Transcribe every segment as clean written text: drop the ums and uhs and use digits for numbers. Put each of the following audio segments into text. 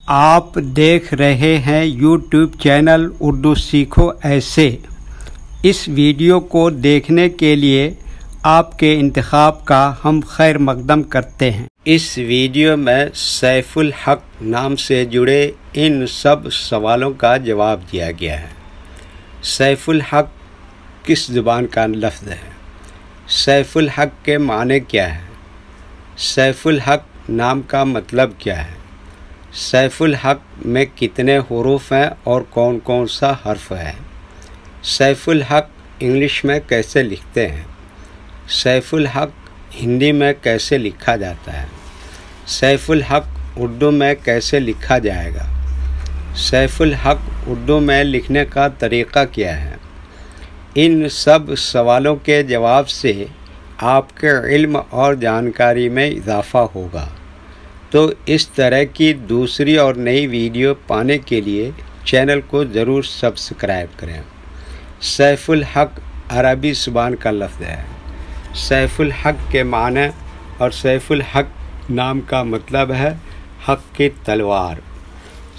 آپ دیکھ رہے ہیں یوٹیوب چینل اردو سیکھو ایسے۔ اس ویڈیو کو دیکھنے کے لیے آپ کے انتخاب کا ہم خیر مقدم کرتے ہیں۔ اس ویڈیو میں سیف الحق نام سے جڑے ان سب سوالوں کا جواب دیا گیا ہے۔ سیف الحق کس زبان کا لفظ ہے؟ سیف الحق کے معنی کیا ہے؟ سیف الحق نام کا مطلب کیا ہے؟ سیف الحق میں کتنے حروف ہیں اور کون کون سا حرف ہے؟ سیف الحق انگلش میں کیسے لکھتے ہیں؟ سیف الحق ہندی میں کیسے لکھا جاتا ہے؟ سیف الحق اردو میں کیسے لکھا جائے گا؟ سیف الحق اردو میں لکھنے کا طریقہ کیا ہے؟ ان سب سوالوں کے جواب سے آپ کے علم اور جانکاری میں اضافہ ہوگا۔ تو اس طرح کی دوسری اور نئی ویڈیو پانے کے لیے چینل کو ضرور سبسکرائب کریں۔ سیف الحق عربی زبان کا لفظ ہے۔ سیف الحق کے معنی اور سیف الحق نام کا مطلب ہے حق کی تلوار۔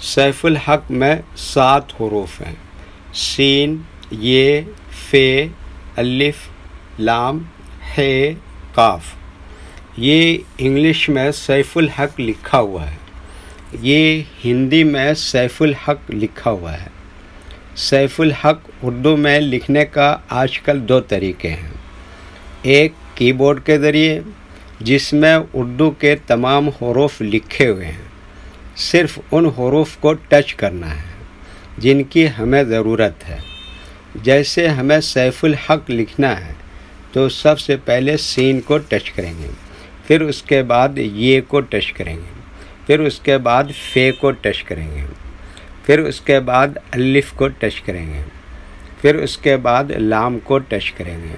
سیف الحق میں 7 حروف ہیں: سین، یہ، فے، الف، لام، ہے، قاف۔ یہ انگلش میں سیف الحق لکھا ہوا ہے، یہ ہندی میں سیف الحق لکھا ہوا ہے۔ سیف الحق اردو میں لکھنے کا آج کل 2 طریقے ہیں۔ ایک کی بورڈ کے ذریعے، جس میں اردو کے تمام حروف لکھے ہوئے ہیں، صرف ان حروف کو ٹچ کرنا ہے جن کی ہمیں ضرورت ہے۔ جیسے ہمیں سیف الحق لکھنا ہے تو سب سے پہلے سین کو ٹچ کریں گے، پھر اس کے بعد یہ کو ٹچ کریں گے، پھر اس کے بعد فے کو ٹچ کریں گے، پھر اس کے بعد الف کو ٹچ کریں گے، پھر اس کے بعد لام کو ٹچ کریں گے،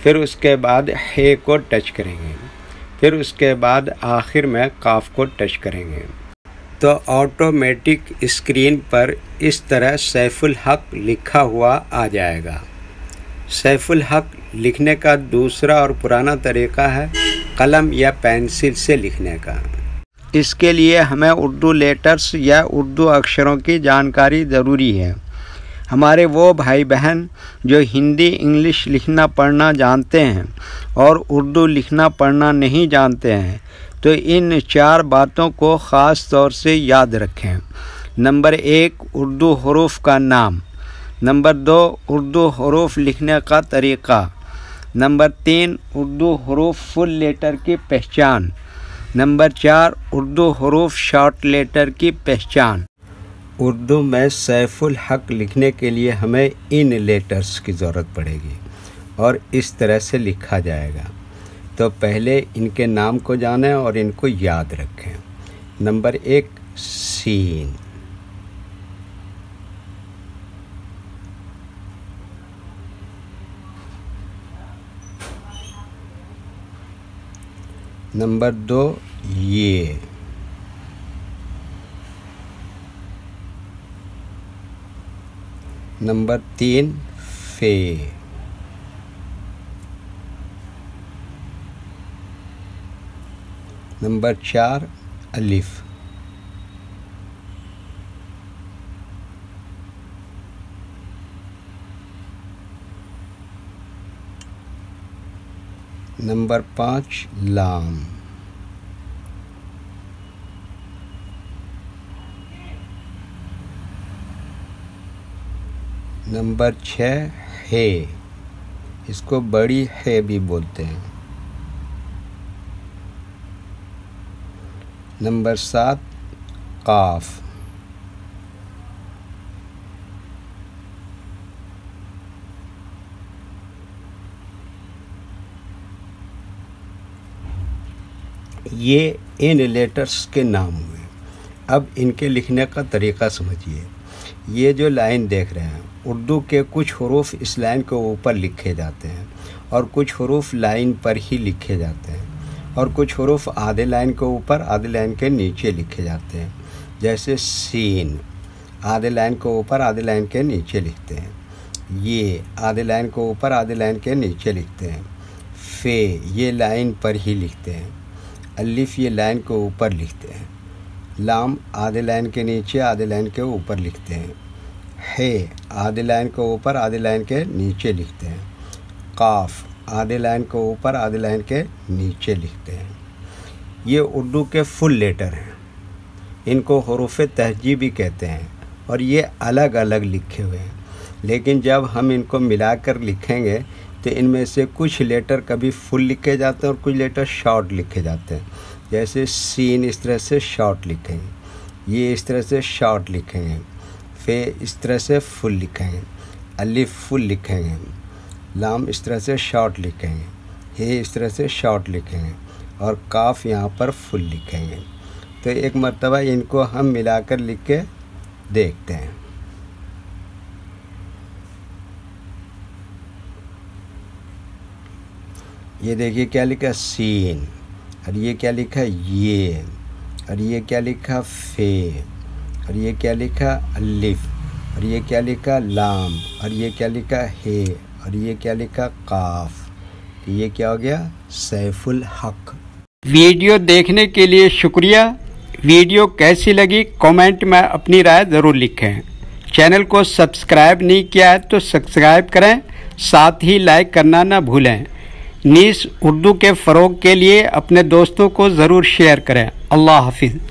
پھر اس کے بعد ہے کو ٹچ کریں گے، پھر اس کے بعد آخر میں قاف کو ٹچ کریں گے۔ تو آٹومیٹک اسکرین پر اس طرح سیف الحق لکھا ہوا آ جائے گا۔ سیف الحق لکھنے کا دوسرا اور پرانا طریقہ ہے قلم یا پینسل سے لکھنے کا۔ اس کے لیے ہمیں اردو لیٹرز یا اردو اکشروں کی جانکاری ضروری ہے۔ ہمارے وہ بھائی بہن جو ہندی انگلش لکھنا پڑھنا جانتے ہیں اور اردو لکھنا پڑھنا نہیں جانتے ہیں تو ان 4 باتوں کو خاص طور سے یاد رکھیں۔ نمبر 1، اردو حروف کا نام۔ نمبر 2، اردو حروف لکھنے کا طریقہ۔ نمبر 3، اردو حروف فل لیٹر کی پہچان۔ نمبر 4، اردو حروف شارٹ لیٹر کی پہچان۔ اردو میں سیف الحق لکھنے کے لیے ہمیں ان لیٹرز کی ضرورت پڑے گی اور اس طرح سے لکھا جائے گا۔ تو پہلے ان کے نام کو جانیں اور ان کو یاد رکھیں۔ نمبر 1، سین۔ نمبر 2، یہ۔ نمبر 3، فے۔ نمبر 4، الف۔ نمبر 5، لام۔ نمبر 6، ہے، اس کو بڑی ہے بھی بولتے ہیں۔ نمبر 7، قاف۔ یہ ان لیٹرز کے نام ہوئے۔ اب ان کے لکھنے کا طریقہ سمجھیے۔ یہ جو لائن دیکھ رہے ہیں، اردو کے کچھ حروف اس لائن کے اوپر لکھے جاتے ہیں اور کچھ حروف لائن پر ہی لکھے جاتے ہیں اور کچھ حروف آدھے لائن کے اوپر آدھے لائن کے نیچے لکھے جاتے ہیں۔ جیسے سین آدھے لائن کے اوپر آدھے لائن کے نیچے لکھتے ہیں، یہ آدھے لائن کے اوپر آدھے لائن کے نیچے لکھتے ہیں، فے یہ لائن پر ہی لکھتے ہیں، الف یہ لائن کے اوپر لکھتے ہیں، لام آدھی لائن کے نیچے آدھی لائن کے اوپر لکھتے ہیں، ہے آدھی لائن کے اوپر آدھی لائن کے نیچے لکھتے ہیں، قاف آدھی لائن کے اوپر آدھی لائن کے نیچے لکھتے ہیں۔ یہ اردو کے فل لیٹر ہیں، ان کو حروف تہجی بھی کہتے ہیں، اور یہ الگ الگ لکھے ہوئے ہیں، لیکن جب ہم ان کو ملا کر لکھیں گے تو ان میں سے کچھ لیٹر کبھی فل لکھے جاتے ہیں اور کچھ لیٹر شارٹ لکھے جاتے ہیں۔ جیسے سین اس طرح سے شارٹ لکھیں گے، یہ اس طرح سے شارٹ لکھیں گے، فے اس طرح سے فل لکھیں گے، الف فل لکھیں گے، لام اس طرح سے شارٹ لکھیں گے، ہے اس طرح سے شارٹ لکھیں گے، اور کاف یہاں پر فل لکھیں گے۔ تو ایک مرتبہ ان کو ہم ملا کر لکھ کے دیکھتے ہیں۔ یہ دیکھیے کیا لکھا سین، اور یہ کیا لکھا یہ، اور یہ کیا لکھا فے، اور یہ کیا لکھا الف، اور یہ کیا لکھا لام، اور یہ کیا لکھا ہے، اور یہ کیا لکھا قاف۔ یہ کیا ہو گیا سیف الحق۔ ویڈیو دیکھنے کے لیے شکریہ۔ ویڈیو کیسی لگی کامنٹ میں اپنی رائے ضرور لکھیں۔ چینل کو سبسکرائب نہیں کیا ہے تو سبسکرائب کریں، ساتھ ہی لائک کرنا نہ بھولیں۔ نیز اردو کے فروغ کے لیے اپنے دوستوں کو ضرور شیئر کریں۔ اللہ حافظ۔